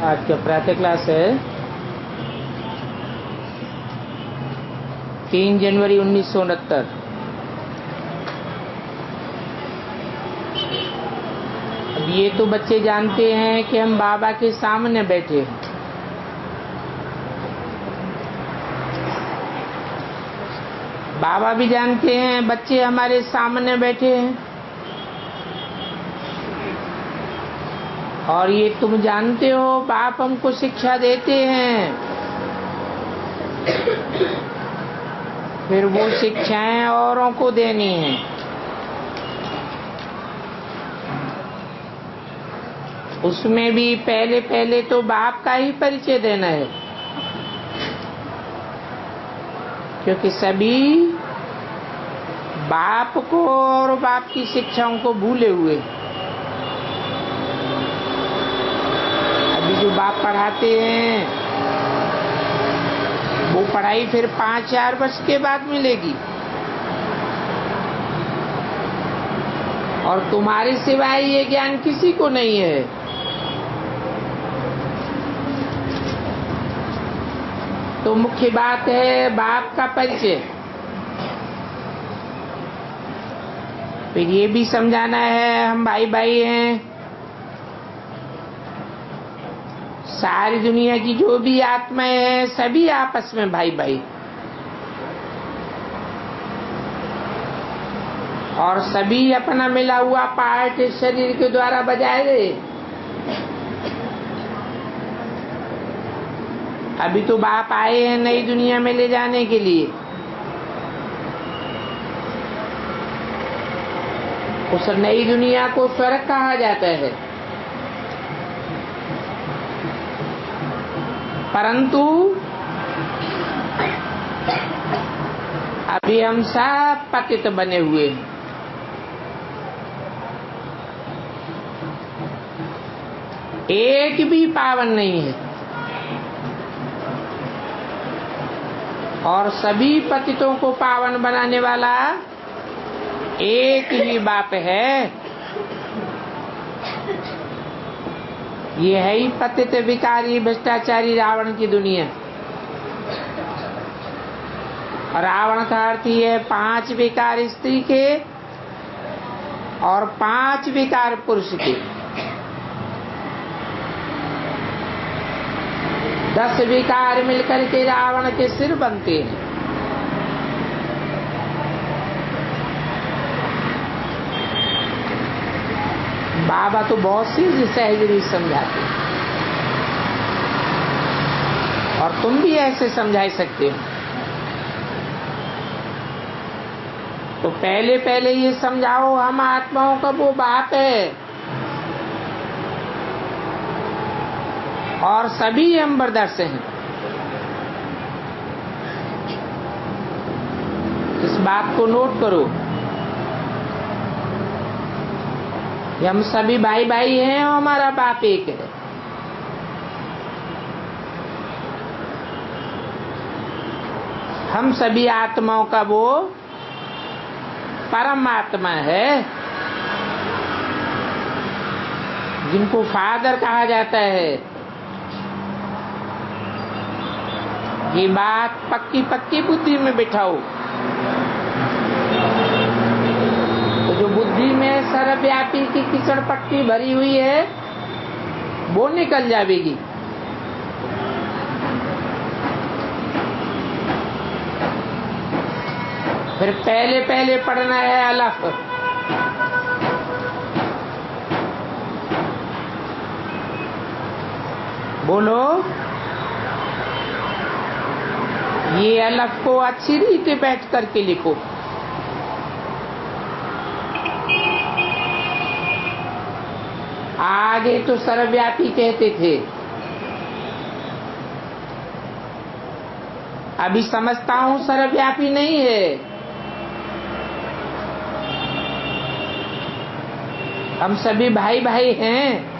आज का प्रातः क्लास है 3 जनवरी 1969। अब ये तो बच्चे जानते हैं कि हम बाबा के सामने बैठे हैं। बाबा भी जानते हैं बच्चे हमारे सामने बैठे हैं। और ये तुम जानते हो बाप हमको शिक्षा देते हैं, फिर वो शिक्षाएं औरों को देनी है। उसमें भी पहले पहले तो बाप का ही परिचय देना है, क्योंकि सभी बाप को और बाप की शिक्षाओं को भूले हुए। अभी जो बाप पढ़ाते हैं वो पढ़ाई फिर 5-4 वर्ष के बाद मिलेगी, और तुम्हारे सिवाय ये ज्ञान किसी को नहीं है। तो मुख्य बात है बाप का परिचय। फिर ये भी समझाना है हम भाई भाई हैं। सारी दुनिया की जो भी आत्माएं हैं सभी आपस में भाई भाई, और सभी अपना मिला हुआ पार्ट शरीर के द्वारा बजाए गए। अभी तो बाप आए हैं नई दुनिया में ले जाने के लिए। उस नई दुनिया को स्वर्ग कहा जाता है, परंतु अभी हम सब पतित बने हुए हैं। एक भी पावन नहीं है, और सभी पतितों को पावन बनाने वाला एक ही बाप है। ये है ही पतित विकारी भ्रष्टाचारी रावण की दुनिया। और रावण का अर्थ ही है 5 विकार स्त्री के और 5 विकार पुरुष के। 10 विकार मिलकर के रावण के सिर बनते हैं। बाबा तो बहुत सी सहजरी समझाते हैं, और तुम भी ऐसे समझा सकते हो। तो पहले पहले ये समझाओ हम आत्माओं का वो बाप है, और सभी अंबरदर्श हैं। इस बात को नोट करो, हम सभी भाई भाई हैं और हमारा बाप एक है। हम सभी आत्माओं का वो परमात्मा है, जिनको फादर कहा जाता है। ये बात पक्की पक्की बुद्धि में बिठाओ, तो जो बुद्धि में सर्वव्यापी की कीचड़ पट्टी भरी हुई है वो निकल जाएगी। फिर पहले पहले पढ़ना है अलफ। बोलो, ये अलफ को अच्छी रीति बैठ करके लिखो। आगे तो सर्वव्यापी कहते थे, अभी समझता हूं सर्वव्यापी नहीं है। हम सभी भाई भाई हैं।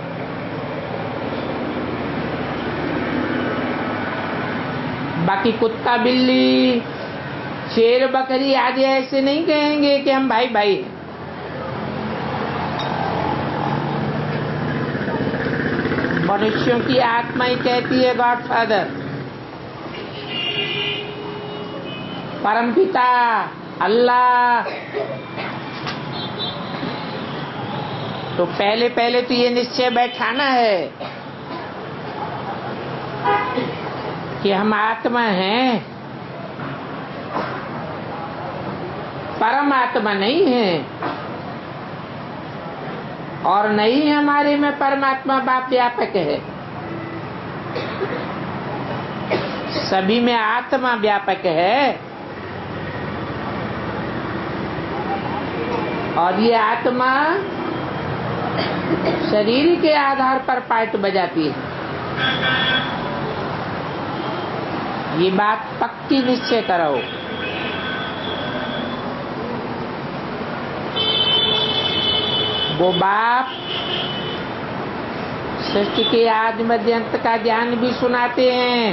बाकी कुत्ता बिल्ली शेर बकरी आदि ऐसे नहीं कहेंगे कि हम भाई भाई हैं। मनुष्यों की आत्मा ही कहती है गॉडफादर, परमपिता, अल्लाह। तो पहले पहले तो ये निश्चय बैठाना है कि हम आत्मा हैं, परमात्मा नहीं है, और नहीं हमारे में परमात्मा बाप व्यापक है। सभी में आत्मा व्यापक है, और ये आत्मा शरीर के आधार पर पार्ट बजाती है। ये बात पक्की निश्चय करो। वो बाप सृष्टि के आदि मध्य अंत का ज्ञान भी सुनाते हैं।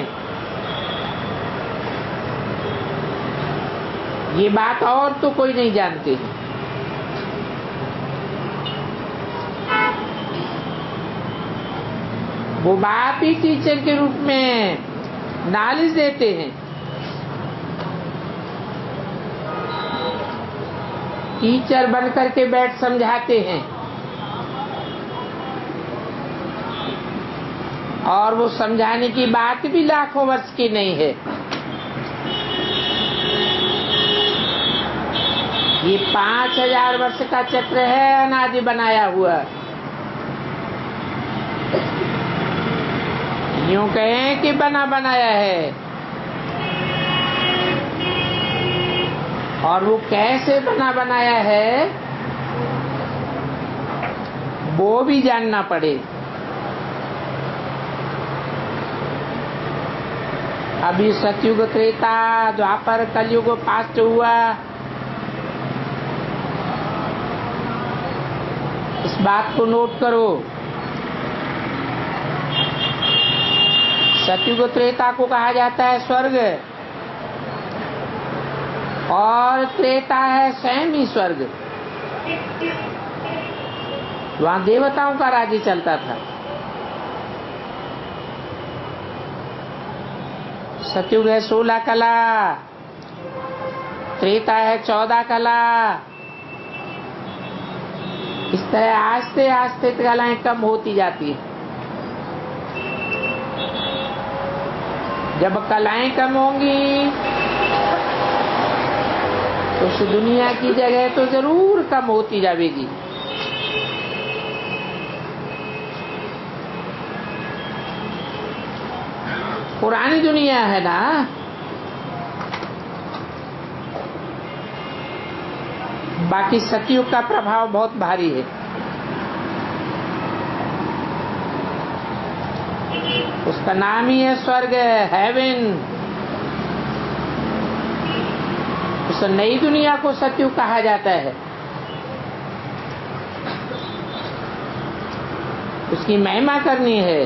ये बात और तो कोई नहीं जानते हैं। वो बाप ही टीचर के रूप में नॉलेज देते हैं। टीचर बन करके बैठ समझाते हैं, और वो समझाने की बात भी लाखों वर्ष की नहीं है। ये 5000 वर्ष का चक्र है, अनादि बनाया हुआ। यूं कहें कि बना बनाया है। और वो कैसे बना बनाया है वो भी जानना पड़े। अभी सतयुग, त्रेता, द्वापर, कलयुग पास्ट हुआ। इस बात को नोट करो। सतयुग त्रेता को कहा जाता है स्वर्ग, और त्रेता है स्वयं ही स्वर्ग। वहां देवताओं का राज्य चलता था। सतयुग है 16 कला, त्रेता है 14 कला। इस तरह आस्ते आस्ते कलाएं कम होती जाती है। जब कलाएं कम होंगी तो उस दुनिया की जगह तो जरूर कम होती जाएगी। पुरानी दुनिया है ना, बाकी सतयुग का प्रभाव बहुत भारी है। उसका नाम ही है स्वर्ग, हेवन। उस नई दुनिया को सतयुग कहा जाता है। उसकी महिमा करनी है।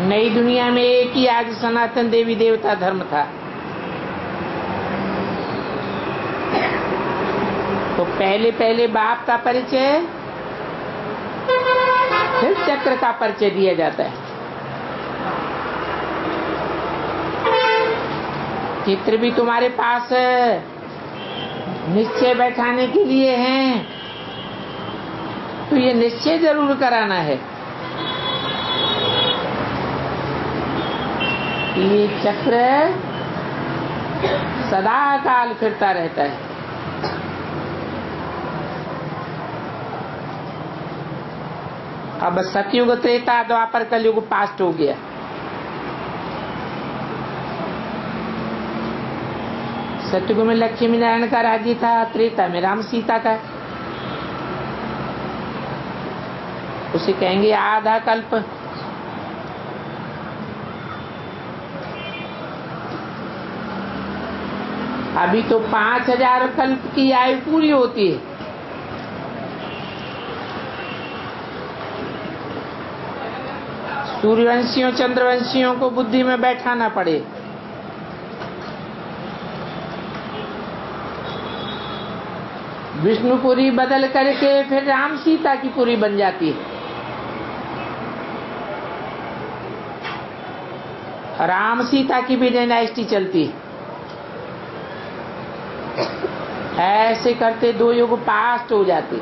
नई दुनिया में एक ही आज सनातन देवी देवता धर्म था। तो पहले पहले बाप का परिचय, फिर चक्र का परिचय दिया जाता है। चित्र भी तुम्हारे पास निश्चय बैठाने के लिए हैं, तो ये निश्चय जरूर कराना है। ये चक्र सदा काल फिरता रहता है। अब सतयुग, त्रेता, द्वापर, कलयुग पास्ट हो गया। सतयुग में लक्ष्मी नारायण का राज्य था, त्रेता में राम सीता का। उसे कहेंगे आधा कल्प। अभी तो 5000 कल्प की आयु पूरी होती है। सूर्यवंशियों, चंद्रवंशियों को बुद्धि में बैठाना पड़े। विष्णुपुरी बदल करके फिर राम सीता की पुरी बन जाती है। राम सीता की भी डायनेस्टी चलती है। ऐसे करते 2 युग पास्ट हो जाते।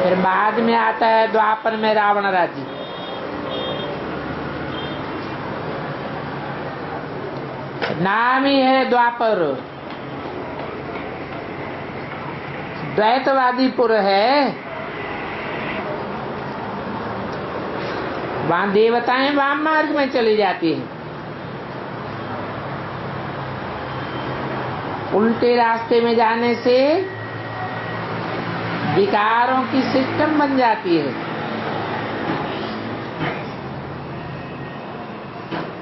फिर बाद में आता है द्वापर में रावण राज्य। नाम ही है द्वापर, द्वैतवादीपुर है। वहां देवताएं वाम मार्ग में चली जाती हैं, उल्टे रास्ते में जाने से विकारों की सिस्टम बन जाती है।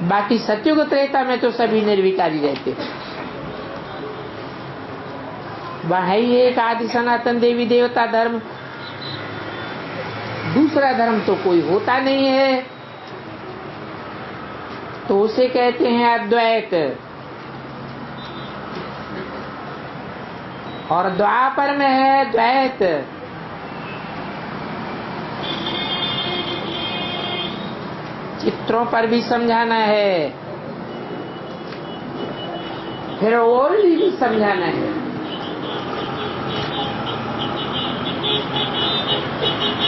बाकी सत्युग त्रेता में तो सभी निर्विकारी रहते। वह ही एक आदि सनातन देवी देवता धर्म, दूसरा धर्म तो कोई होता नहीं है, तो उसे कहते हैं अद्वैत। और द्वापर में है द्वैत। चित्रों पर भी समझाना है, फिर और भी समझाना है।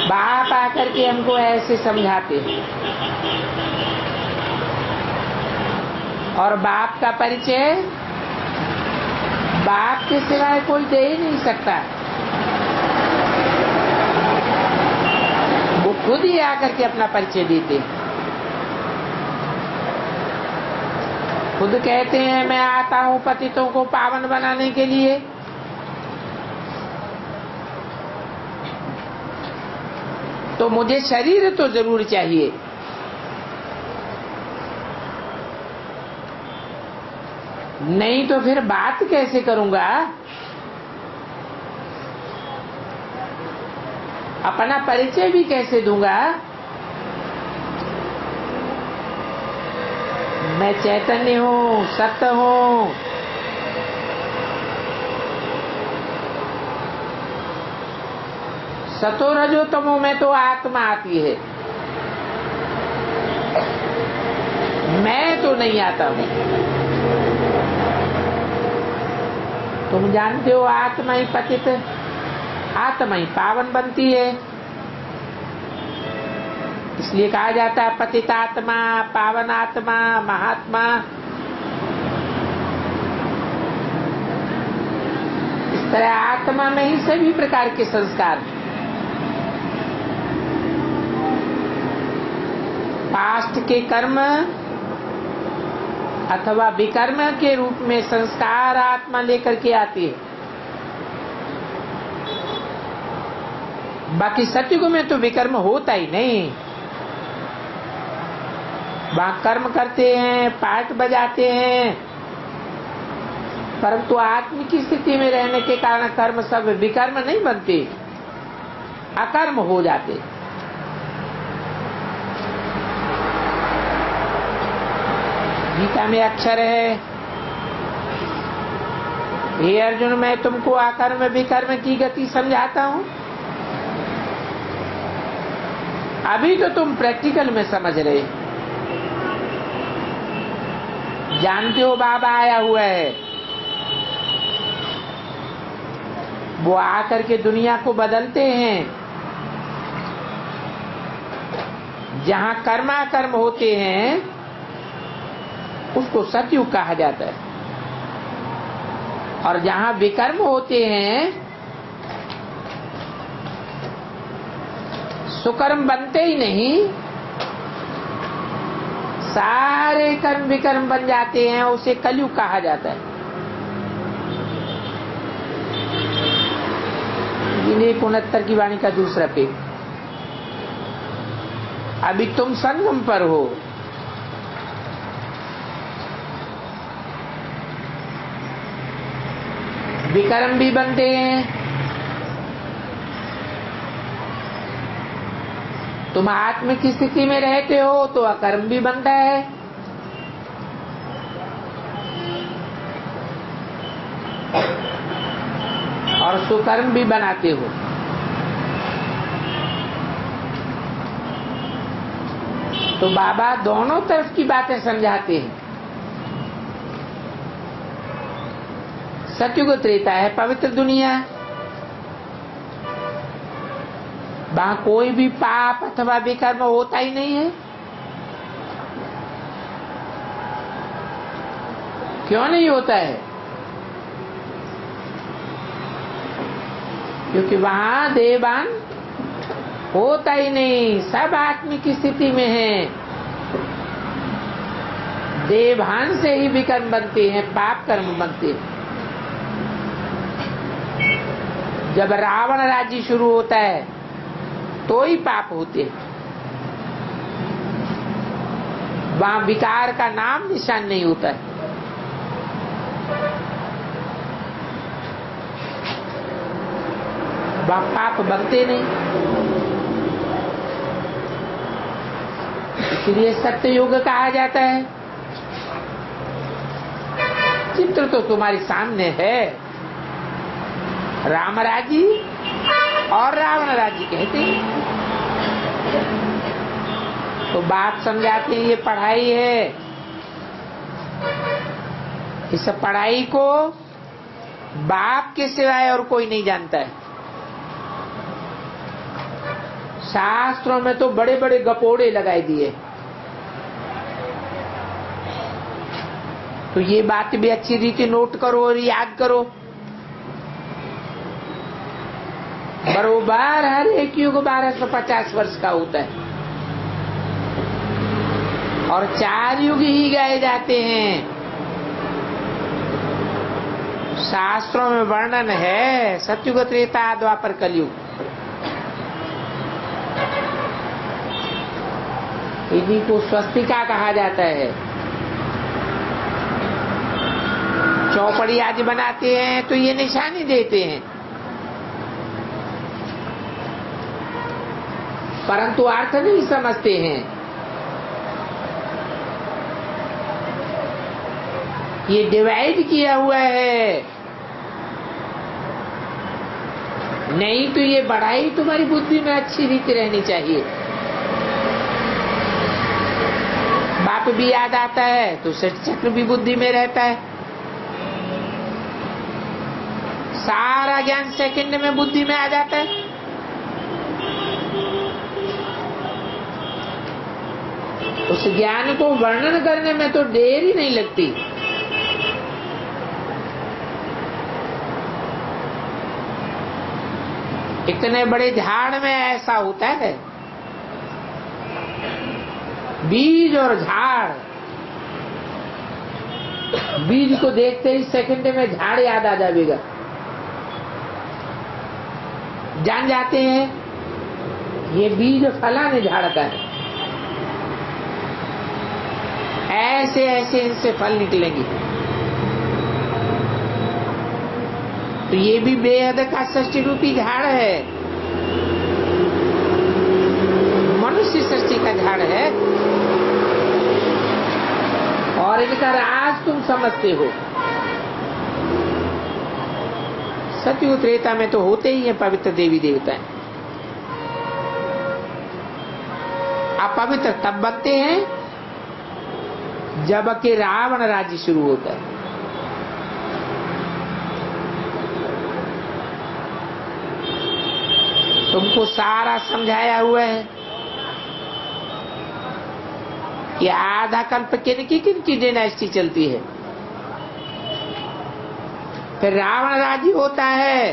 बाप आकर के हमको ऐसे समझाते हैं, और बाप का परिचय बाप के सिवाय कोई दे ही नहीं सकता। वो खुद ही आकर के अपना परिचय देते। खुद कहते हैं मैं आता हूं पतितों को पावन बनाने के लिए। तो मुझे शरीर तो जरूर चाहिए, नहीं तो फिर बात कैसे करूंगा, अपना परिचय भी कैसे दूंगा। मैं चैतन्य हूं, सत्य हूं। सतो रजो तमो में तो आत्मा आती है, मैं तो नहीं आता हूं। तुम जानते हो आत्मा ही पतित, आत्मा ही पावन बनती है। इसलिए कहा जाता है पतित आत्मा, पावन आत्मा, महात्मा। इस तरह आत्मा में ही सभी प्रकार के संस्कार, पास्ट के कर्म अथवा विकर्म के रूप में संस्कार आत्मा लेकर के आती है। बाकी सत्युग में तो विकर्म होता ही नहीं। वहां कर्म करते हैं, पाठ बजाते हैं, परंतु आत्म की स्थिति में रहने के कारण कर्म सब विकर्म नहीं बनते, अकर्म हो जाते। गीता में अक्षर है, हे अर्जुन मैं तुमको अकर्म विकर्म की गति समझाता हूं। अभी तो तुम प्रैक्टिकल में समझ रहे, जानते हो बाबा आया हुआ है, वो आकर के दुनिया को बदलते हैं। जहां कर्माकर्म होते हैं उसको सतयुग कहा जाता है, और जहां विकर्म होते हैं, सुकर्म बनते ही नहीं, सारे कर्म विकर्म बन जाते हैं, उसे कलयुग कहा जाता है। 69 की वाणी का दूसरा पेज। अभी तुम संगम पर हो, विकर्म भी बनते हैं। तुम आत्म की स्थिति में रहते हो तो अकर्म भी बनता है। सुकर्म भी बनाते हो। तो बाबा दोनों तरफ की बातें समझाते हैं। सत्युग त्रेता है पवित्र दुनिया, वहां कोई भी पाप अथवा विकर्म होता ही नहीं है। क्यों नहीं होता है? क्योंकि वहां देवान होता ही नहीं, सब आत्मिक स्थिति में है। देवान से ही विकर्म बनते हैं, पाप कर्म बनते हैं। जब रावण राज्य शुरू होता है तो ही पाप होते हैं। वहां विकार का नाम निशान नहीं होता है। वहां पाप बनते नहीं। इसलिए सत्य युग कहा जाता है। चित्र तो तुम्हारे सामने है, राम राज्य और रावण राज्य कहते हैं। तो बात समझाते हैं, ये पढ़ाई है। इस पढ़ाई को बाप के सिवाय और कोई नहीं जानता है। शास्त्रों में तो बड़े बड़े गपोड़े लगाए दिए। तो ये बात भी अच्छी रीति नोट करो और याद करो। बरोबर हर एक युग 1250 वर्ष का होता है और 4 युग ही गाए जाते हैं। शास्त्रों में वर्णन है सतयुग त्रेता द्वापर कलयुग। इन्हीं को स्वस्तिका कहा जाता है। चौपड़ी आज बनाते हैं तो ये निशानी देते हैं, परंतु अर्थ नहीं समझते हैं। ये डिवाइड किया हुआ है, नहीं तो ये बढ़ाई तुम्हारी बुद्धि में अच्छी रीति रहनी चाहिए। बाप भी याद आता है तो सठ चक्र भी बुद्धि में रहता है। सारा ज्ञान सेकंड में बुद्धि में आ जाता है। उस ज्ञान को वर्णन करने में तो देर ही नहीं लगती। इतने बड़े झाड़ में ऐसा होता है, बीज और झाड़। बीज को देखते ही सेकंड में झाड़ याद आ जाएगा। जान जाते हैं ये बीज फलाने झाड़ का है। ऐसे ऐसे इनसे फल निकलेंगे। तो ये भी बेहद का सृष्टि रूपी झाड़ है, मनुष्य सृष्टि का झाड़ है। और इनका राज तुम समझते हो। सतयुग त्रेता में तो होते ही हैं पवित्र देवी देवता। अपवित्र तब बनते हैं जब के रावण राज्य शुरू होता है। तुमको सारा समझाया हुआ है कि आधा कल्प किन की डायनेस्टी चलती है। फिर रावण राज्य होता है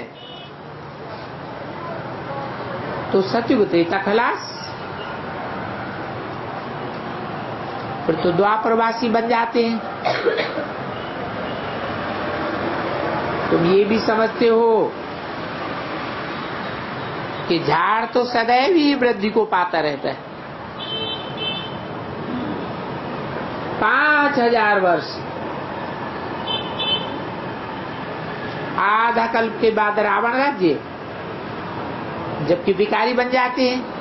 तो सतयुग त्रेता खलास। फिर तो द्वापरवासी बन जाते हैं। तुम ये भी समझते हो कि झाड़ तो सदैव ही वृद्धि को पाता रहता है। 5000 वर्ष, आधा कल्प के बाद रावण राज्य, जबकि भिखारी बन जाते हैं।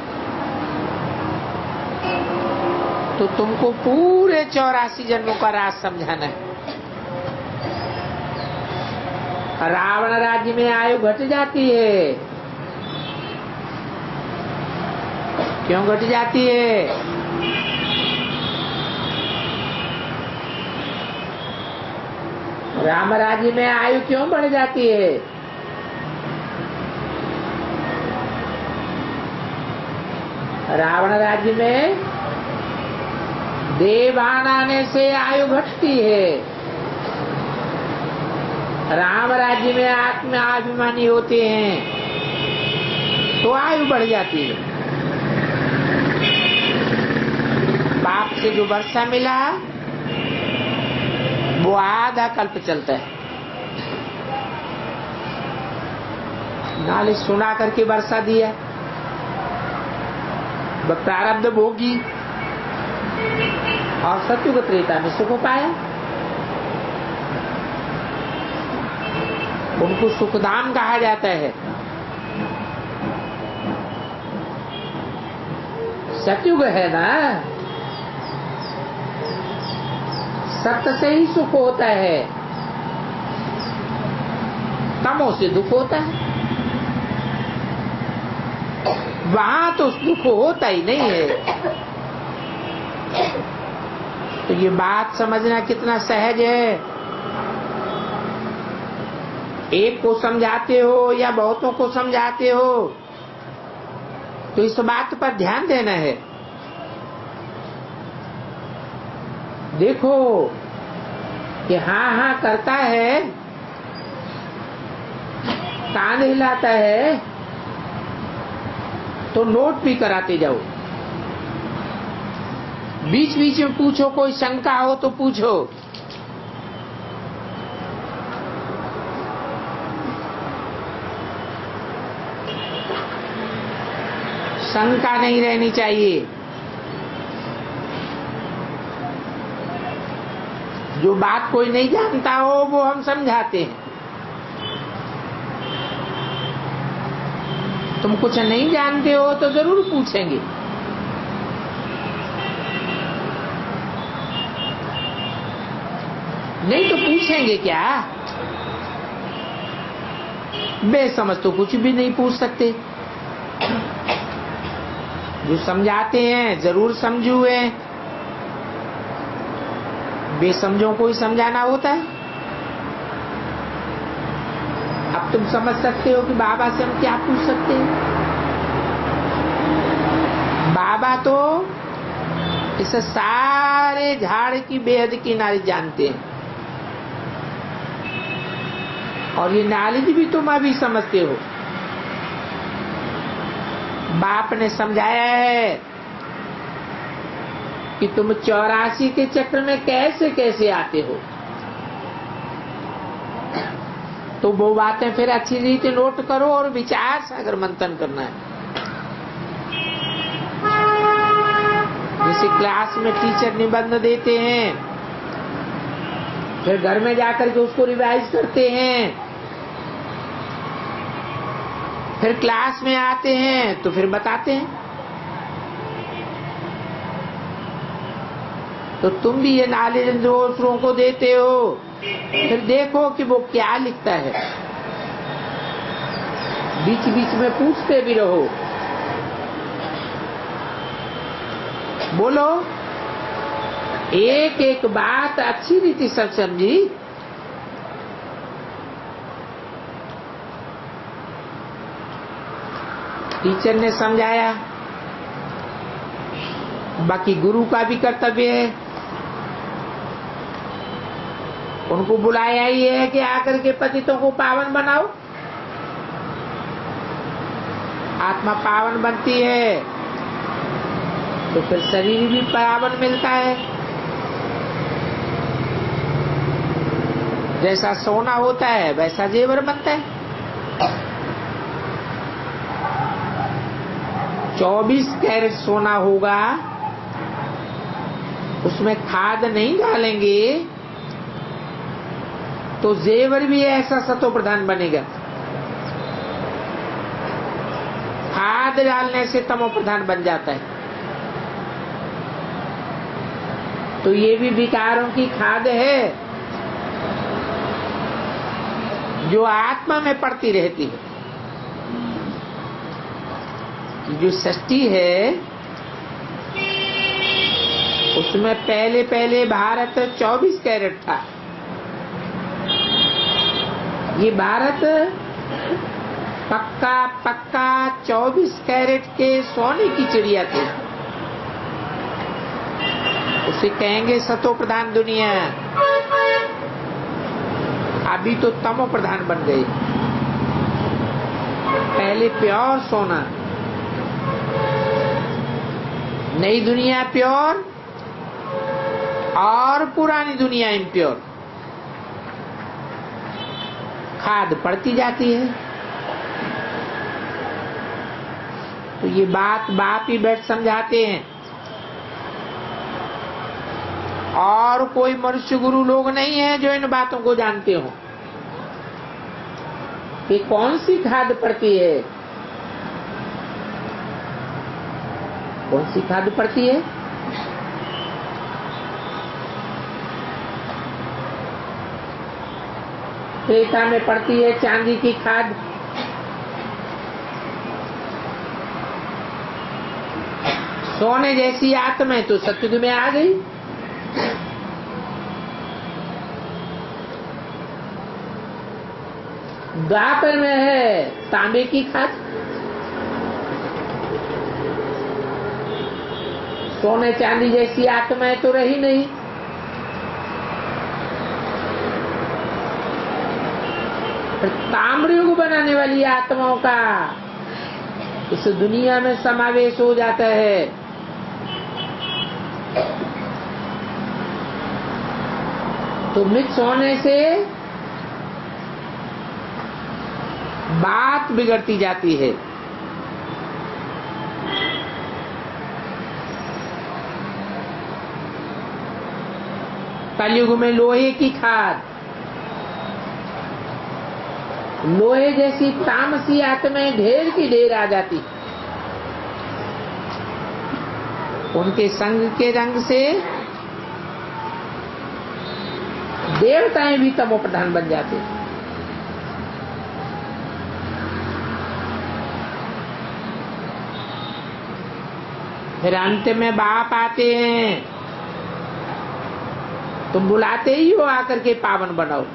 तो तुमको पूरे 84 जन्मों का राज समझाना है। रावण राज्य में आयु घट जाती है। क्यों घट जाती है? राम राज्य में आयु क्यों बढ़ जाती है? रावण राज्य में देवान आने से आयु घटती है। राम राज्य में आत्माभिमानी होते हैं तो आयु बढ़ जाती है। बाप से जो वर्षा मिला वो आधा कल्प चलता है। नाले सुना करके वर्षा दिया, वह प्रारब्ध भोगी और सत्युग त्रेता में सुख पाया। उनको सुखदान कहा जाता है। सत्युग है ना, सत्य से ही सुख होता है, तमो से दुख होता है। वहां तो दुख होता ही नहीं है। तो ये बात समझना कितना सहज है। एक को समझाते हो या बहुतों को समझाते हो तो इस बात पर ध्यान देना है। देखो कि हाँ हाँ करता है, कान हिलाता है तो नोट भी कराते जाओ। बीच बीच में पूछो, कोई शंका हो तो पूछो। शंका नहीं रहनी चाहिए। जो बात कोई नहीं जानता हो वो हम समझाते हैं। तुम कुछ नहीं जानते हो तो जरूर पूछेंगे। नहीं तो पूछेंगे क्या? बेसमझ तो कुछ भी नहीं पूछ सकते। जो समझाते हैं जरूर समझे हुए। बेसमझों को ही समझाना होता है। अब तुम समझ सकते हो कि बाबा से हम क्या पूछ सकते हैं। बाबा तो इस सारे झाड़ की बेहद की नाली जानते हैं और ये नॉलेज भी तुम अभी समझते हो। बाप ने समझाया है कि तुम 84 के चक्र में कैसे कैसे आते हो। तो वो बातें फिर अच्छी रीति नोट करो और विचार सागर मंथन करना है। जैसे क्लास में टीचर निबंध देते हैं, फिर घर में जाकर के उसको रिवाइज करते हैं, फिर क्लास में आते हैं तो फिर बताते हैं। तो तुम भी ये नॉलेज दूसरों को देते हो, फिर देखो कि वो क्या लिखता है। बीच बीच में पूछते भी रहो। बोलो, एक एक बात अच्छी रीति सब समझी। टीचर ने समझाया, बाकी गुरु का भी कर्तव्य है। उनको बुलाया ही है कि आकर के पतितों को पावन बनाओ। आत्मा पावन बनती है तो फिर शरीर भी पावन मिलता है। जैसा सोना होता है वैसा जेवर बनता है। 24 कैरेट सोना होगा, उसमें खाद नहीं डालेंगे तो जेवर भी ऐसा सतो प्रधान बनेगा। खाद डालने से तमो प्रधान बन जाता है। तो ये भी विकारों की खाद है। जो आत्मा में पड़ती रहती है। जो सृष्टि है उसमें पहले भारत 24 कैरेट था। ये भारत पक्का 24 कैरेट के सोने की चिड़िया थी। उसे कहेंगे सतो प्रधान दुनिया। अभी तो तमो प्रधान बन गई। पहले प्योर सोना, नई दुनिया प्योर और पुरानी दुनिया इम्प्योर। खाद पड़ती जाती है। तो ये बात बाप ही बैठ समझाते हैं, और कोई मनुष्य गुरु लोग नहीं है जो इन बातों को जानते हो कि कौन सी खाद पड़ती है, कौन सी खाद पड़ती है। त्रेता में पड़ती है चांदी की खाद, सोने जैसी आत्मा तो सतयुग में आ गई। द्वापर में है तांबे की खाद, सोने चांदी जैसी आत्माएं तो रही नहीं। ताम्रयुग बनाने वाली आत्माओं का इस दुनिया में समावेश हो जाता है। तो मिक्स होने से बात बिगड़ती जाती है। कलयुग में लोहे की खाद, लोहे जैसी तामसी आत्माएं ढेर की ढेर आ जाती। उनके संग के रंग से देवताएं भी तमो प्रधान बन जाते। फिर अंत में बाप आते हैं, तुम बुलाते ही हो आकर के पावन बनाओ।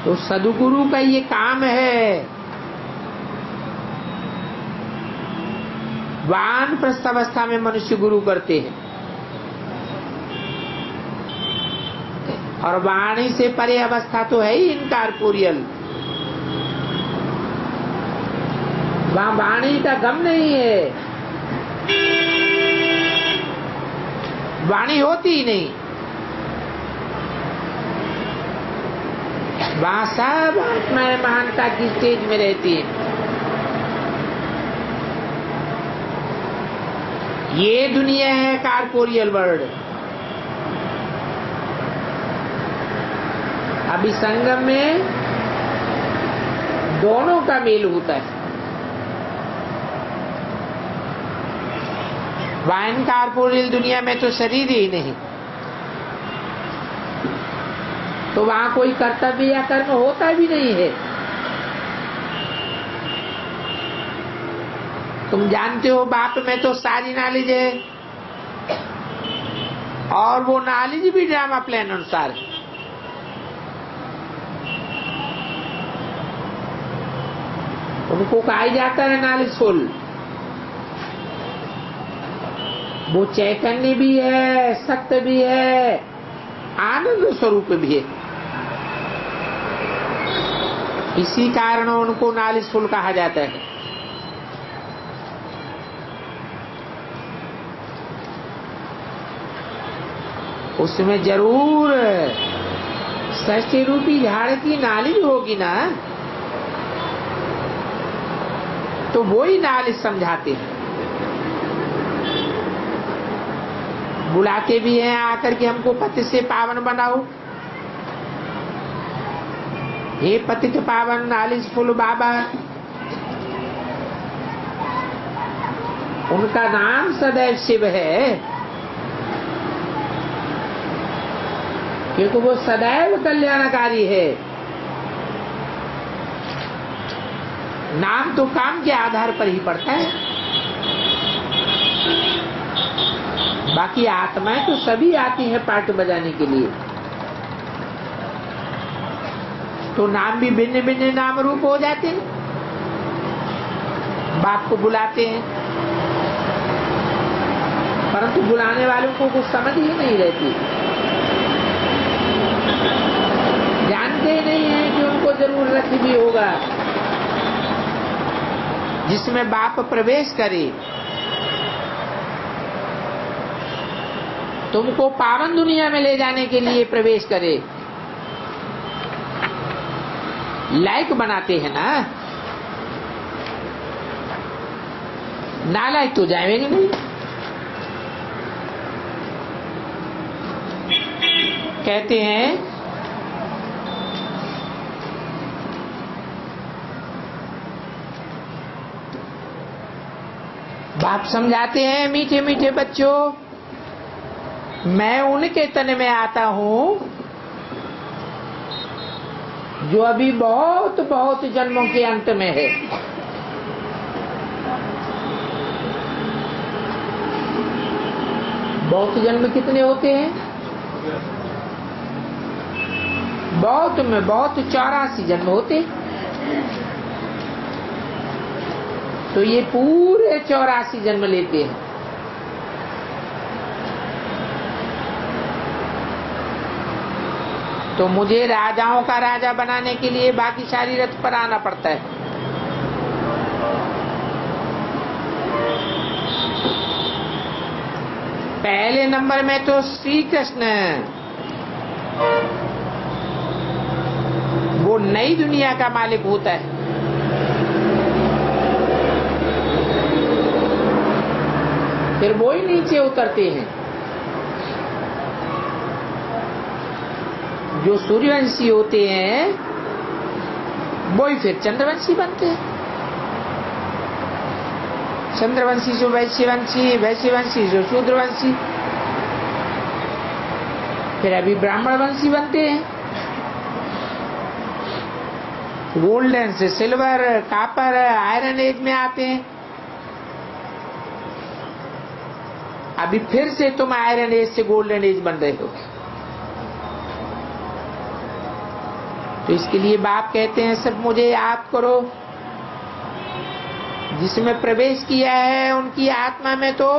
तो सदगुरु का ये काम है। वानप्रस्थ अवस्था में मनुष्य गुरु करते हैं, और वाणी से परे अवस्था तो है ही इनकॉर्पोरियल। वहां वाणी का गम नहीं है, वाणी होती ही नहीं। वहां सब आत्माएं महानता की स्टेज में रहती है। ये दुनिया है कॉर्पोरियल वर्ल्ड। अभी संगम में दोनों का मेल होता है। वाइन कॉर्पोरियल दुनिया में तो शरीर ही नहीं, तो वहां कोई कर्तव्य या कर्म होता भी नहीं है। तुम जानते हो बाप में तो सारी नॉलेज है, और वो नॉलेज भी ड्रामा प्लान अनुसार है। उनको कहा जाता है नॉलेजफुल। वो चैतन्य भी है, सत्य भी है, आनंद स्वरूप भी है। इसी कारण उनको नॉलेजफुल कहा जाता है। उसमें जरूर सृष्टि रूपी झाड़ की नॉलेज होगी ना, तो वो ही नॉलेज समझाते हैं। बुलाते भी हैं आकर के हमको पति से पावन बनाओ। हे पतित पावन नॉलेजफुल बाबा, उनका नाम सदैव शिव है। क्योंकि वो सदैव कल्याणकारी है। नाम तो काम के आधार पर ही पड़ता है, बाकी आत्माएं तो सभी आती है पार्ट बजाने के लिए। तो नाम भी भिन्न भिन्न नाम रूप हो जाते हैं, बाप को बुलाते हैं, परंतु बुलाने वालों को कुछ समझ ही नहीं रहती, जानते नहीं है कि उनको जरूरत भी होगा जिसमें बाप प्रवेश करे, तुमको पावन दुनिया में ले जाने के लिए प्रवेश करे, लायक बनाते हैं ना। नालायक तो जाएंगे नहीं। कहते हैं बाप समझाते हैं, मीठे मीठे बच्चों, मैं उनके तन में आता हूं जो अभी बहुत बहुत जन्मों के अंत में है। बहुत जन्म कितने होते हैं? बहुत में बहुत 84 जन्म होते। तो ये पूरे 84 जन्म लेते हैं। तो मुझे राजाओं का राजा बनाने के लिए भाग्यशाली रथ पर आना पड़ता है। पहले नंबर में तो श्री कृष्ण, वो नई दुनिया का मालिक होता है। फिर वो ही नीचे उतरते हैं। जो सूर्यवंशी होते हैं वो ही फिर चंद्रवंशी बनते हैं। चंद्रवंशी जो वैश्यवंशी, वैश्यवंशी जो शूद्रवंशी, फिर अभी ब्राह्मण वंशी बनते हैं। गोल्डन से सिल्वर, कॉपर, आयरन एज में आते हैं। अभी फिर से तुम आयरन एज से गोल्डन एज बन रहे हो। तो इसके लिए बाप कहते हैं सब मुझे याद करो। जिसमें प्रवेश किया है उनकी आत्मा में तो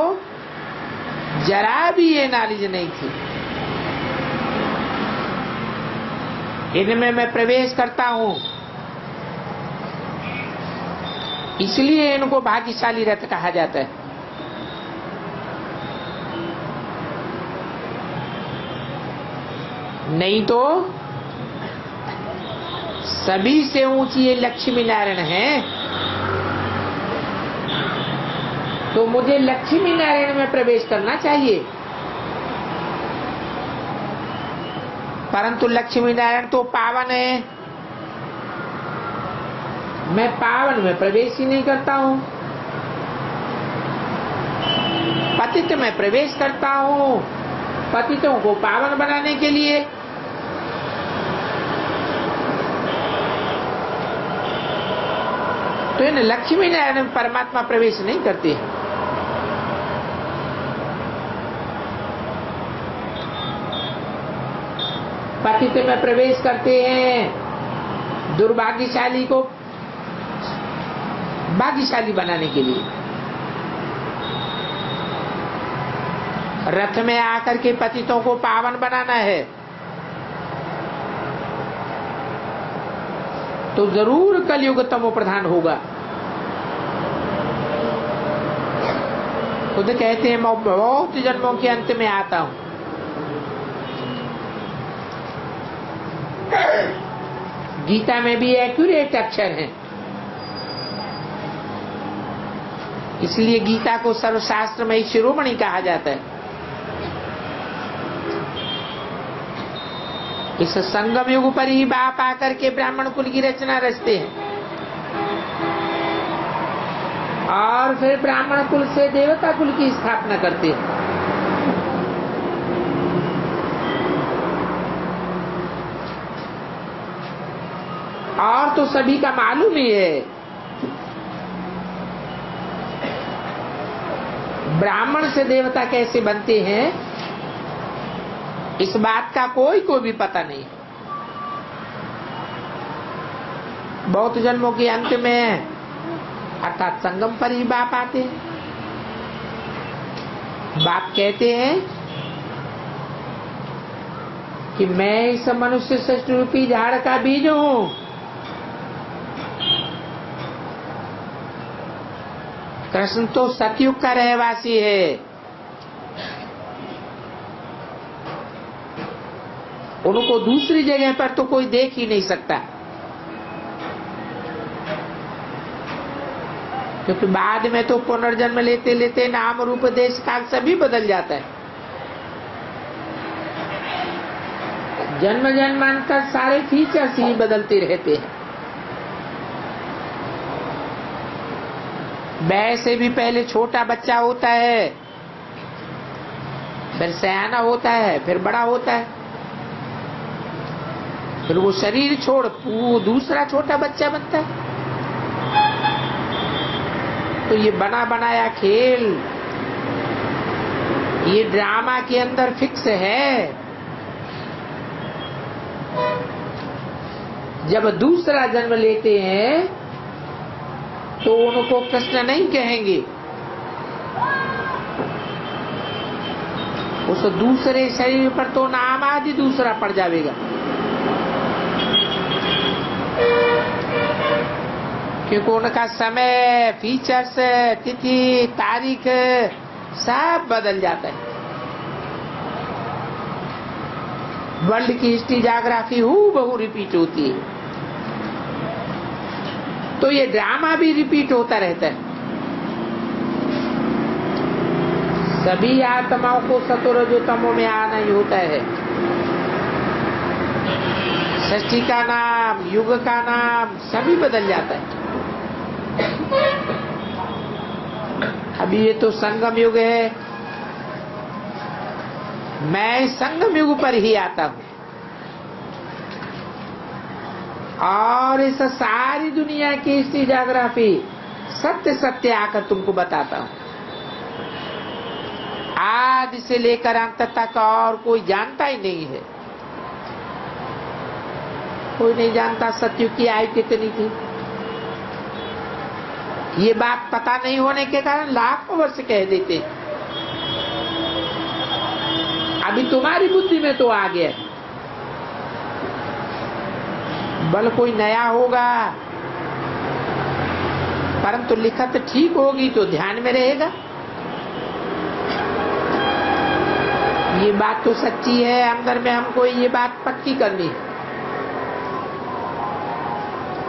जरा भी ये नॉलेज नहीं थी। इनमें मैं प्रवेश करता हूं, इसलिए इनको भाग्यशाली रथ कहा जाता है। नहीं तो सभी से ऊंची ये लक्ष्मी नारायण है। तो मुझे लक्ष्मी नारायण में प्रवेश करना चाहिए, परंतु लक्ष्मी नारायण तो पावन है, मैं पावन में प्रवेश ही नहीं करता हूं। पतित में प्रवेश करता हूं, पतितों को पावन बनाने के लिए। तो इन लक्ष्मी नारायण में परमात्मा प्रवेश नहीं करते। पतित में प्रवेश करते हैं दुर्भाग्यशाली को भाग्यशाली बनाने के लिए। रथ में आकर के पतितों को पावन बनाना है तो जरूर कलयुग तमो प्रधान होगा। खुद कहते हैं मैं बहुत जन्मों के अंत में आता हूं। गीता में भी एक्यूरेट अक्षर हैं, इसलिए गीता को सर्वशास्त्र में शिरोमणि कहा जाता है। इस संगम युग पर ही बाप आकर के ब्राह्मण कुल की रचना रचते हैं और फिर ब्राह्मण कुल से देवता कुल की स्थापना करते हैं। तो सभी का मालूम ही है। ब्राह्मण से देवता कैसे बनते हैं इस बात का कोई को भी पता नहीं। बहुत जन्मों के अंत में अर्थात संगम पर ही बाप आते हैं। बाप कहते हैं कि मैं इस मनुष्य सृष्टि रूपी झाड़ का बीज हूं। कृष्ण तो सतयुग का रहवासी है। उनको दूसरी जगह पर तो कोई देख ही नहीं सकता, क्योंकि बाद में तो पुनर्जन्म लेते लेते नाम रूप देश काल सभी बदल जाता है। जन्म जन्मांतर सारे फीचर्स ही बदलते रहते हैं। वैसे भी पहले छोटा बच्चा होता है, फिर सयाना होता है, फिर बड़ा होता है, फिर वो शरीर छोड़ वो दूसरा छोटा बच्चा बनता है। तो ये बना बनाया खेल, ये ड्रामा के अंदर फिक्स है। जब दूसरा जन्म लेते हैं तो उनको कृष्ण नहीं कहेंगे, उस दूसरे शरीर पर तो नाम आदि दूसरा पड़ जाएगा, क्योंकि उनका समय, फीचर्स, तिथि, तारीख सब बदल जाता है। वर्ल्ड की हिस्ट्री, ज्योग्राफी हूबहू रिपीट होती है। तो ये ड्रामा भी रिपीट होता रहता है। सभी आत्माओं को सतोरजोतमो में आना ही होता है। सृष्टि का नाम, युग का नाम सभी बदल जाता है। अभी ये तो संगम युग है, मैं संगम युग पर ही आता हूं और इस सारी दुनिया की हिस्ट्री, ज्योग्राफी सत्य सत्य आकर तुमको बताता हूं। आदि से लेकर अंत तक और कोई जानता ही नहीं है। कोई नहीं जानता सतयुग की आयु कितनी थी। ये बात पता नहीं होने के कारण लाखों वर्ष कह देते। अभी तुम्हारी बुद्धि में तो आ गया, बल कोई नया होगा, परंतु लिखत ठीक होगी तो ध्यान में रहेगा। ये बात तो सच्ची है, अंदर में हमको ये बात पक्की करनी है।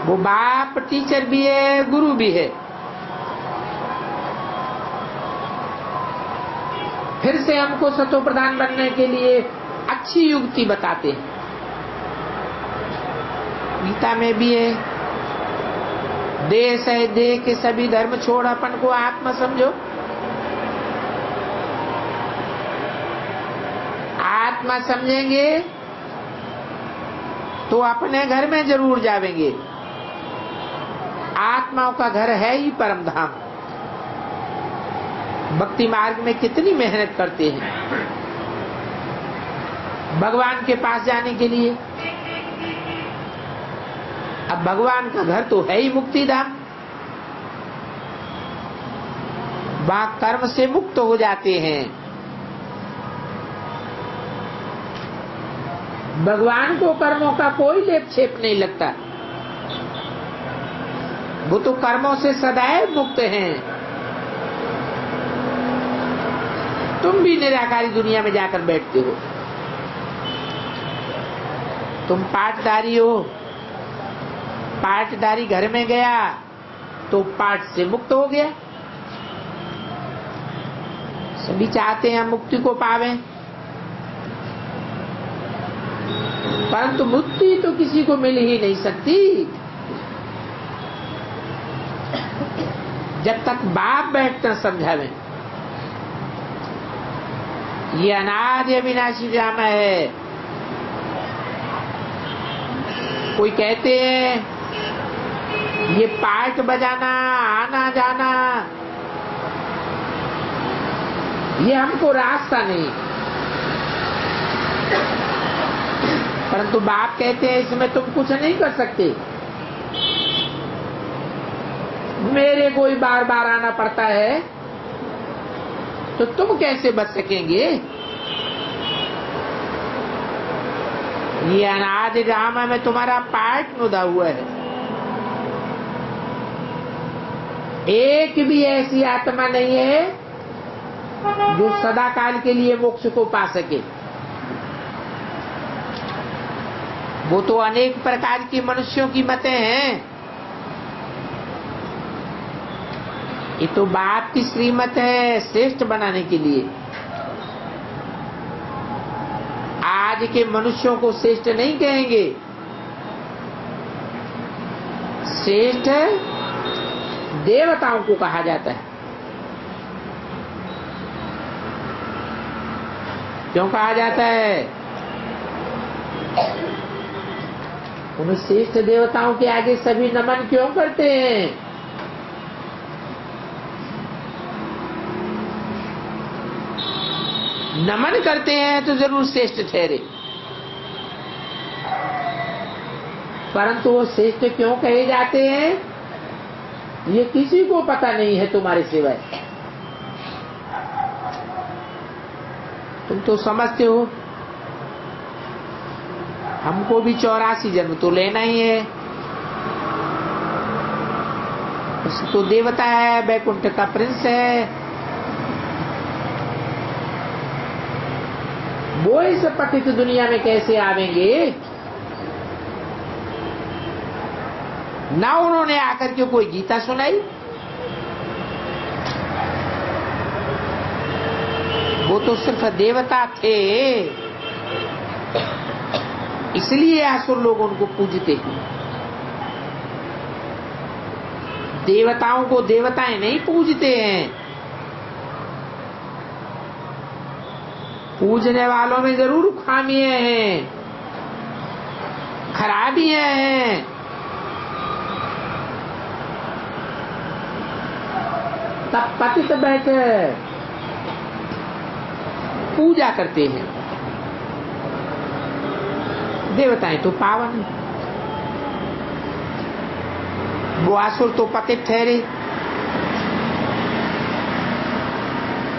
वो बाप टीचर भी है, गुरु भी है। फिर से हमको सतो प्रधान बनने के लिए अच्छी युक्ति बताते हैं। गीता में भी है, देश है देह के सभी धर्म छोड़ अपन को आत्मा समझो। आत्मा समझेंगे तो अपने घर में जरूर जावेंगे। आत्माओं का घर है ही परम धाम। भक्ति मार्ग में कितनी मेहनत करते हैं भगवान के पास जाने के लिए। अब भगवान का घर तो है ही मुक्ति धाम, वहां कर्म से मुक्त हो जाते हैं। भगवान को कर्मों का कोई लेप छेप नहीं लगता, वो तो कर्मों से सदैव मुक्त हैं। तुम भी निराकारी दुनिया में जाकर बैठते हो। तुम पाठधारी हो, पाठधारी घर में गया तो पाठ से मुक्त हो गया। सभी चाहते हैं मुक्ति को पावे, परंतु मुक्ति तो किसी को मिल ही नहीं सकती जब तक बाप बैठकर समझावे। ये अनादि अविनाशी ड्रामा है। कोई कहते हैं ये पाठ बजाना, आना जाना, ये हमको रास्ता नहीं। परंतु बाप कहते हैं इसमें तुम कुछ नहीं कर सकते। मेरे को ही बार बार आना पड़ता है, तो तुम कैसे बच सकेंगे? ये अनादि ड्रामा में तुम्हारा पार्ट नुदा हुआ है। एक भी ऐसी आत्मा नहीं है जो सदा काल के लिए मोक्ष को पा सके। वो तो अनेक प्रकार की मनुष्यों की मतें हैं। ये तो बाप की श्रीमत है श्रेष्ठ बनाने के लिए। आज के मनुष्यों को श्रेष्ठ नहीं कहेंगे, श्रेष्ठ देवताओं को कहा जाता है। क्यों कहा जाता है? उन श्रेष्ठ देवताओं के आगे सभी नमन क्यों करते हैं? नमन करते हैं तो जरूर श्रेष्ठ ठहरे, परंतु वो श्रेष्ठ क्यों कहे जाते हैं ये किसी को पता नहीं है तुम्हारे सिवाय। तुम तो समझते हो हमको भी 84 जन्म तो लेना ही है। तो देवता है, बैकुंठ का प्रिंस है, वो इस पतित दुनिया में कैसे आवेंगे? ना उन्होंने आकर के कोई गीता सुनाई, वो तो सिर्फ देवता थे, इसलिए असुर लोग उनको पूजते। देवताओं को देवताएं नहीं पूजते हैं। पूजने वालों में जरूर खामियां हैं, खराबियां हैं, तब पतित बैठे पूजा करते हैं। देवताएं तो पावन, वो असुर तो पतित ठहरे।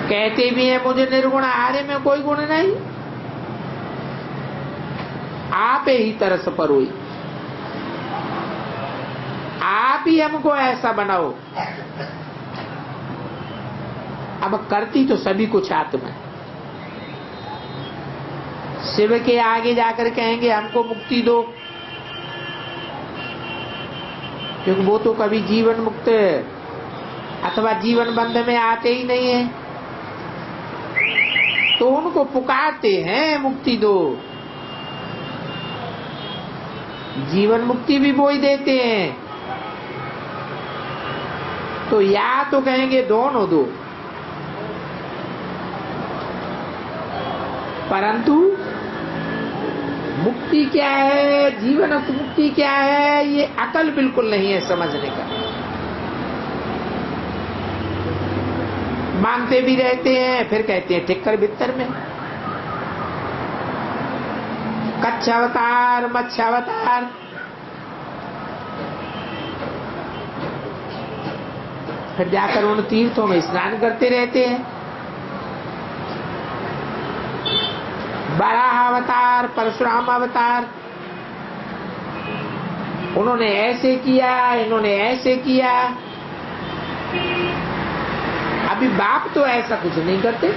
कहते भी हैं मुझे निर्गुण आर्य में कोई गुण नहीं, आप ही तरस परोई, आप ही हमको ऐसा बनाओ। अब करती तो सभी कुछ आत्मा। शिव के आगे जाकर कहेंगे हमको मुक्ति दो, क्योंकि वो तो कभी जीवन मुक्त अथवा जीवन बंध में आते ही नहीं है, तो उनको पुकारते हैं मुक्ति दो। जीवन मुक्ति भी वो ही देते हैं, तो या तो कहेंगे दोनों दो, परंतु मुक्ति क्या है, जीवन मुक्ति क्या है, ये अकल बिल्कुल नहीं है समझने का। मांगते भी रहते हैं, फिर कहते हैं टिक्कर बित्तर में। कच्छ अवतार, मत्स्य अवतार, फिर जाकर उन तीर्थों में स्नान करते रहते हैं। बराह अवतार, परशुराम अवतार, उन्होंने ऐसे किया, इन्होंने ऐसे किया। अभी बाप तो ऐसा कुछ नहीं करते,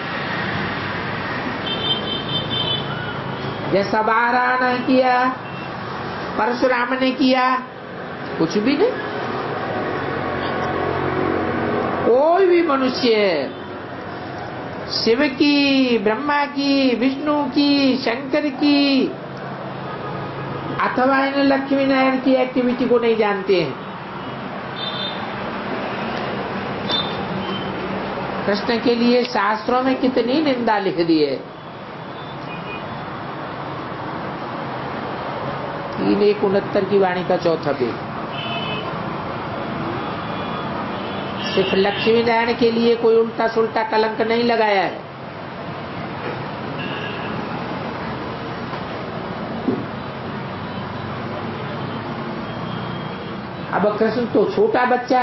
जैसा बारह ने किया, परशुराम ने किया, कुछ भी नहीं। कोई भी मनुष्य शिव की, ब्रह्मा की, विष्णु की, शंकर की अथवा इन लक्ष्मी नारायण की एक्टिविटी को नहीं जानते हैं। कृष्ण के लिए शास्त्रों में कितनी निंदा लिख दी है। 3:69 की वाणी का चौथा पेज। सिर्फ लक्ष्मी नारायण के लिए कोई उल्टा सुल्टा कलंक नहीं लगाया है। अब कृष्ण तो छोटा बच्चा,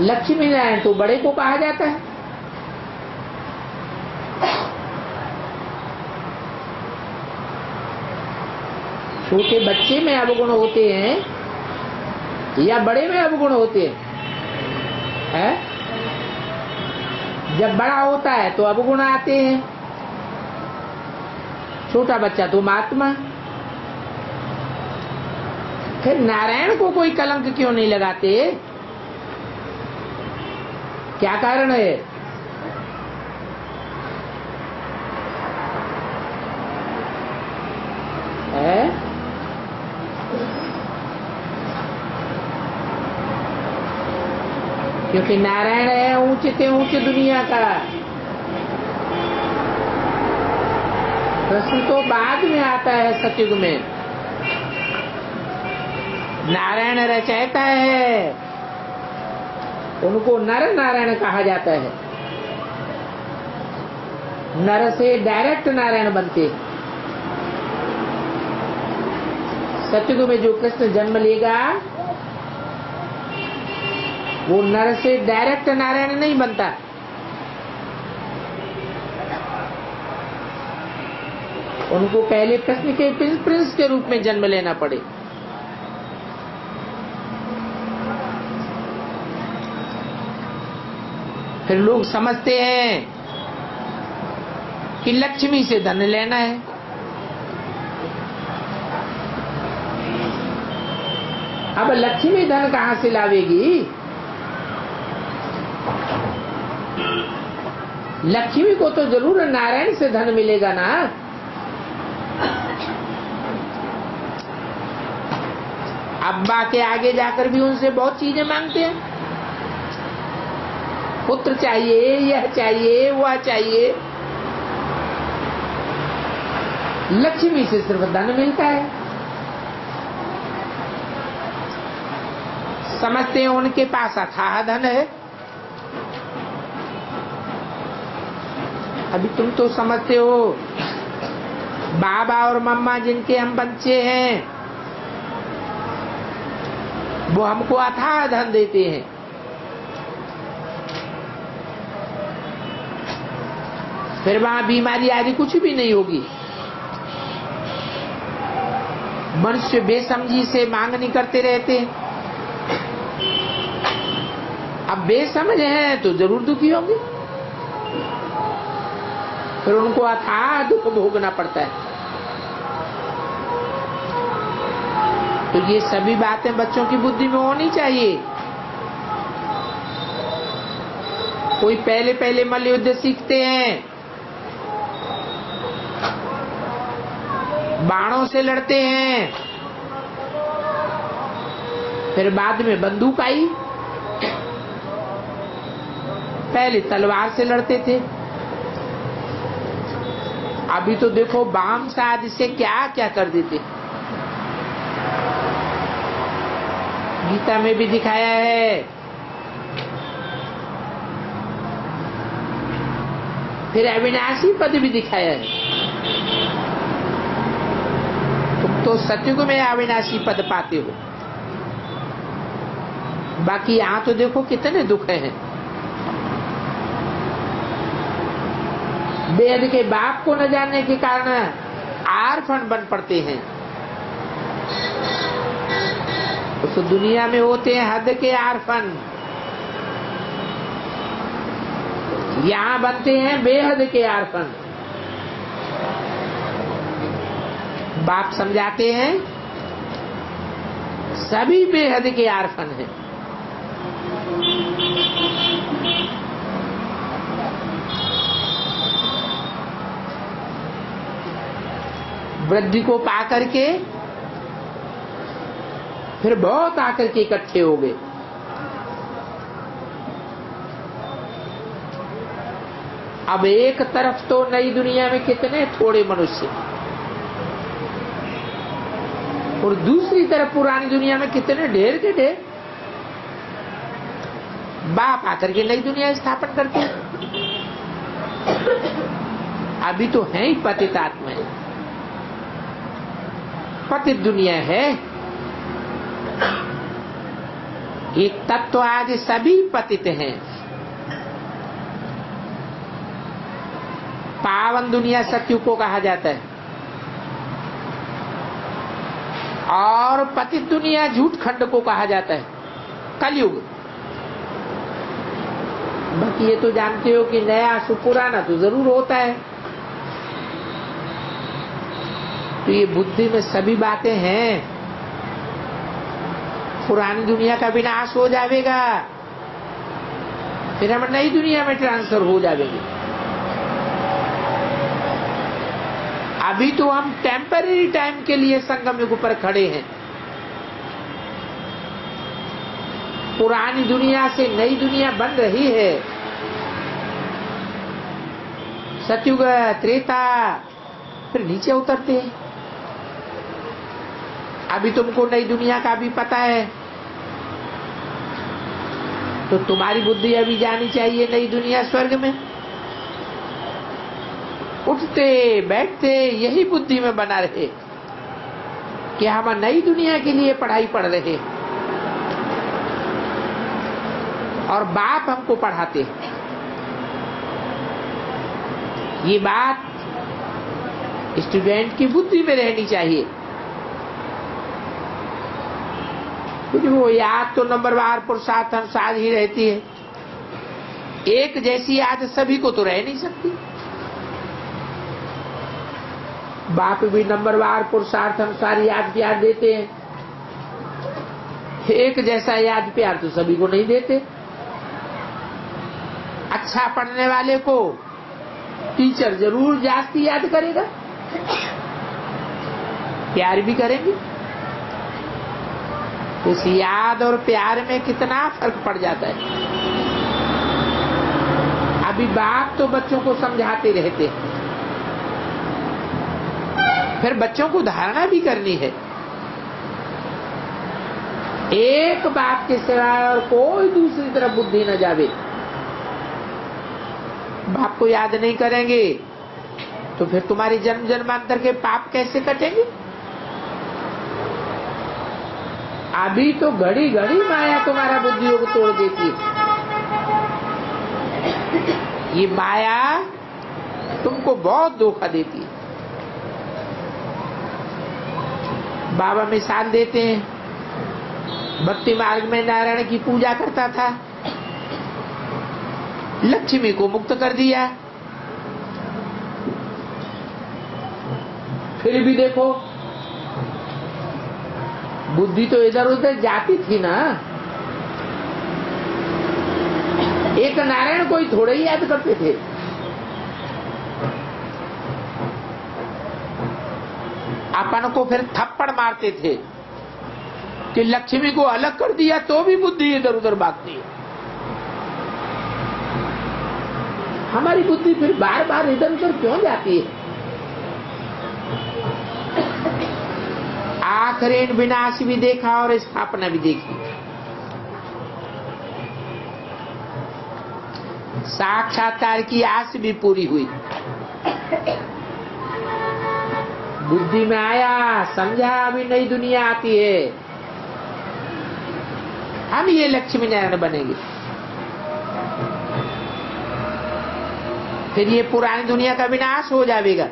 लक्ष्मी नारायण तो बड़े को कहा जाता है। छोटे बच्चे में अवगुण होते हैं या बड़े में अवगुण होते हैं? जब बड़ा होता है तो अवगुण आते हैं। छोटा बच्चा तो महात्मा। फिर नारायण को कोई कलंक क्यों नहीं लगाते? क्या कारण है? क्योंकि नारायण है ऊंचे से ऊंचे दुनिया का। कृष्ण तो बाद में आता है सतयुग में। नारायण रचयिता है, उनको नर नारायण कहा जाता है। नर से डायरेक्ट नारायण बनते। सतयुग में जो कृष्ण जन्म लेगा वो नर से डायरेक्ट नारायण नहीं बनता। उनको पहले कृष्ण के प्रिंस के रूप में जन्म लेना पड़े। फिर लोग समझते हैं कि लक्ष्मी से धन लेना है। अब लक्ष्मी धन कहाँ से लावेगी? लक्ष्मी को तो जरूर नारायण से धन मिलेगा ना। अब्बा के आगे जाकर भी उनसे बहुत चीजें मांगते हैं। पुत्र चाहिए, यह चाहिए, वह चाहिए। लक्ष्मी से सिर्फ धन मिलता है। समझते हैं उनके पास अथाह धन है। अभी तुम तो समझते हो बाबा और मम्मा जिनके हम बच्चे हैं वो हमको अथाह धन देते हैं। फिर वहां बीमारी आदि कुछ भी नहीं होगी। मनुष्य बेसमझी से मांगनी करते रहते हैं। अब बेसमझ हैं तो जरूर दुखी होंगे। फिर उनको अथाह दुख भोगना पड़ता है। तो ये सभी बातें बच्चों की बुद्धि में होनी चाहिए। कोई पहले पहले मल्लयुद्ध सीखते हैं, बाणों से लड़ते हैं, फिर बाद में बंदूक आई। पहले तलवार से लड़ते थे। अभी तो देखो बाम साध से क्या क्या कर देते। गीता में भी दिखाया है। फिर अविनाशी पद भी दिखाया है। तुम तो सतयुग में अविनाशी पद पाते हो। बाकी यहाँ तो देखो कितने दुख हैं। बेहद के बाप को न जानने के कारण आरफन बन पड़ते हैं। तो दुनिया में होते हैं हद के आरफन, यहाँ बनते हैं बेहद के आरफन। बाप समझाते हैं सभी बेहद के आरफन हैं। वृद्धि को पा करके फिर बहुत आकर के इकट्ठे हो गए। अब एक तरफ तो नई दुनिया में कितने थोड़े मनुष्य और दूसरी तरफ पुरानी दुनिया में कितने ढेर के ढेर। बाप आकर के नई दुनिया स्थापन करते हैं। अभी तो है ही पतित आत्माएं, पतित दुनिया है। ये तत्व आज सभी पतित हैं। पावन दुनिया सतयुग को कहा जाता है और पतित दुनिया झूठ खंड को कहा जाता है, कलयुग। बाकी ये तो जानते हो कि नया सुपुराना तो जरूर होता है। तो ये बुद्धि में सभी बातें हैं। पुरानी दुनिया का विनाश हो जाएगा, फिर हम नई दुनिया में ट्रांसफर हो जाएंगे। अभी तो हम टेम्पररी टाइम के लिए संगम युग पर खड़े हैं। पुरानी दुनिया से नई दुनिया बन रही है। सतयुग, त्रेता, फिर नीचे उतरते हैं। अभी तुमको नई दुनिया का भी पता है, तो तुम्हारी बुद्धि अभी जानी चाहिए नई दुनिया स्वर्ग में। उठते बैठते यही बुद्धि में बना रहे कि हम नई दुनिया के लिए पढ़ाई पढ़ रहे और बाप हमको पढ़ाते हैं। ये बात स्टूडेंट की बुद्धि में रहनी चाहिए, क्योंकि वो याद तो नंबरवार पुरुषार्थ हम साथ ही रहती है। एक जैसी याद सभी को तो रह नहीं सकती। बाप भी नंबरवार पुरुषार्थ हम सारी याद प्यार देते हैं। एक जैसा याद प्यार तो सभी को नहीं देते। अच्छा पढ़ने वाले को टीचर जरूर जास्ती याद करेगा, प्यार भी करेंगे। इस याद और प्यार में कितना फर्क पड़ जाता है। अभी बाप तो बच्चों को समझाते रहते हैं, फिर बच्चों को धारणा भी करनी है। एक बाप के सिवाय और कोई दूसरी तरफ बुद्धि न जावे। बाप को याद नहीं करेंगे तो फिर तुम्हारी जन्म जन्मांतर के पाप कैसे कटेंगे। अभी तो घड़ी घड़ी माया तुम्हारा बुद्धियों को तोड़ देती है। ये माया तुमको बहुत धोखा देती है। बाबा मिसाल देते हैं, भक्ति मार्ग में नारायण की पूजा करता था, लक्ष्मी को मुक्त कर दिया। फिर भी देखो बुद्धि तो इधर उधर जाती थी ना। एक नारायण को ही थोड़े ही याद करते थे। अपन को फिर थप्पड़ मारते थे कि लक्ष्मी को अलग कर दिया तो भी बुद्धि इधर उधर भागती है। हमारी बुद्धि फिर बार बार इधर उधर क्यों जाती है। आखिरी विनाश भी देखा और स्थापना भी देखी। साक्षात्कार की आस भी पूरी हुई। बुद्धि में आया, समझा अभी नई दुनिया आती है, हम ये लक्ष्मी नारायण बनेंगे। फिर ये पुरानी दुनिया का विनाश हो जाएगा।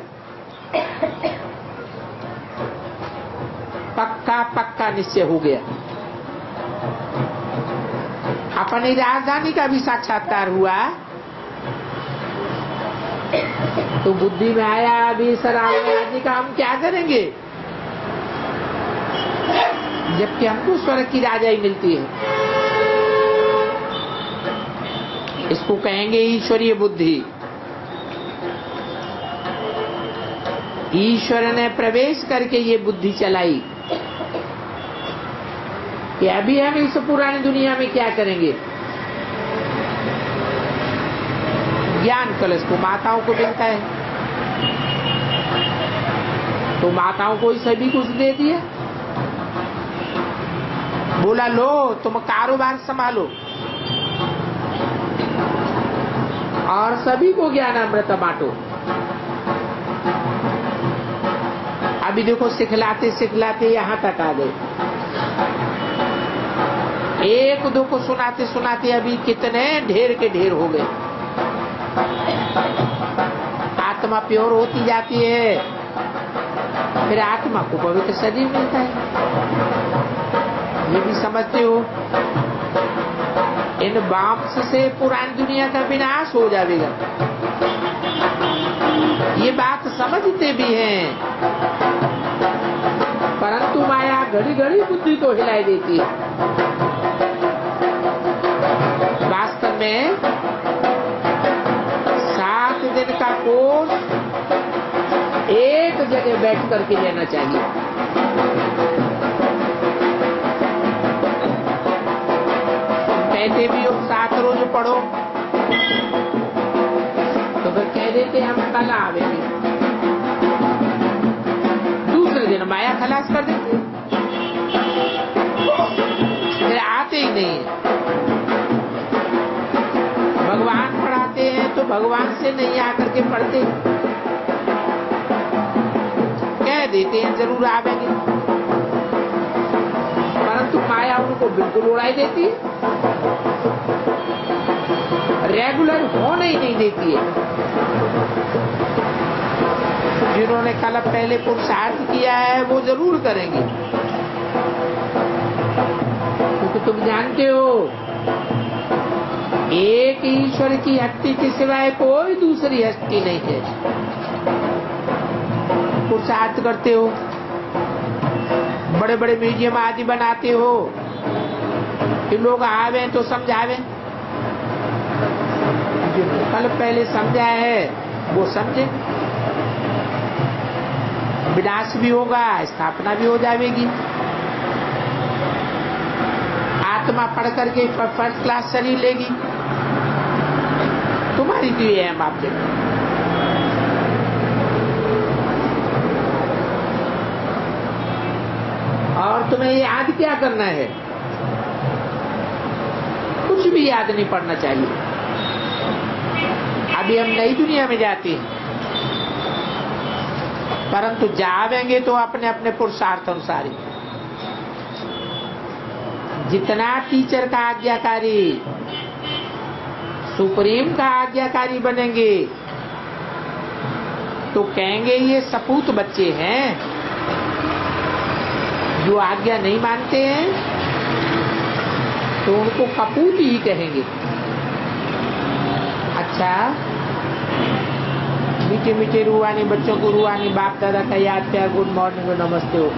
पक्का पक्का निश्चय हो गया। अपनी राजधानी का भी साक्षात्कार हुआ तो बुद्धि में आया अभी सरावती का हम क्या करेंगे, जबकि हमको स्वर्ग की राजाई मिलती है। इसको कहेंगे ईश्वरीय बुद्धि। ईश्वर ने प्रवेश करके ये बुद्धि चलाई कि अभी हम इस पुरानी दुनिया में क्या करेंगे। ज्ञान कलश को माताओं को मिलता है तो माताओं को ही सभी कुछ दे दिया। बोला लो तुम कारोबार संभालो, और सभी को ज्ञान अमृत बांटो। अभी देखो सिखलाते सिखलाते यहाँ तक आ गए। एक दो को सुनाते सुनाते अभी कितने ढेर के ढेर हो गए। आत्मा प्योर होती जाती है, फिर आत्मा को पवित्र शरीर मिलता है। ये भी समझते हो? इन वांस से पुरानी दुनिया का विनाश हो जाएगा। ये बात समझते भी हैं, परंतु माया घड़ी घड़ी बुद्धि को हिलाई देती है। वास्तव में 7 दिन का कोर्स एक जगह बैठ करके लेना चाहिए। कहते भी हो 7 रोज पढ़ो, तो फिर कह देते हम कल आवेंगे, दूसरे दिन माया खलास कर देते, फिर आते ही नहीं है। भगवान पढ़ाते हैं तो भगवान से नहीं आकर के पढ़ते, कह देते हैं जरूर आवेंगे, परंतु माया उनको बिल्कुल उड़ाई देती है, रेगुलर होने ही नहीं देती है। जिन्होंने कल पहले पुरुषार्थ किया है वो जरूर करेंगे, क्योंकि तुम जानते हो एक ईश्वर की हस्ती के सिवाय कोई दूसरी हस्ती नहीं है। पुरुषार्थ करते हो, बड़े बड़े म्यूजियम आदि बनाते हो कि लोग आवे तो समझावे। कल पहले समझा है वो समझे, विनाश भी होगा, स्थापना भी हो जाएगी। आत्मा पढ़ करके फर्स्ट क्लास शरीर लेगी, तुम्हारी तो ये है बाप। और तुम्हें याद क्या करना है? कुछ भी याद नहीं पड़ना चाहिए। अभी हम नई दुनिया में जाते हैं, परंतु जावेंगे तो अपने अपने पुरुषार्थ अनुसार ही। जितना टीचर का आज्ञाकारी, सुप्रीम का आज्ञाकारी बनेंगे तो कहेंगे ये सपूत बच्चे हैं, जो आज्ञा नहीं मानते हैं तो उनको कपूत ही कहेंगे। अच्छा, मीठे मीठे रूहानी बच्चों को रूहानी बाप दादा का याद प्यार, गुड मॉर्निंग और नमस्ते हो।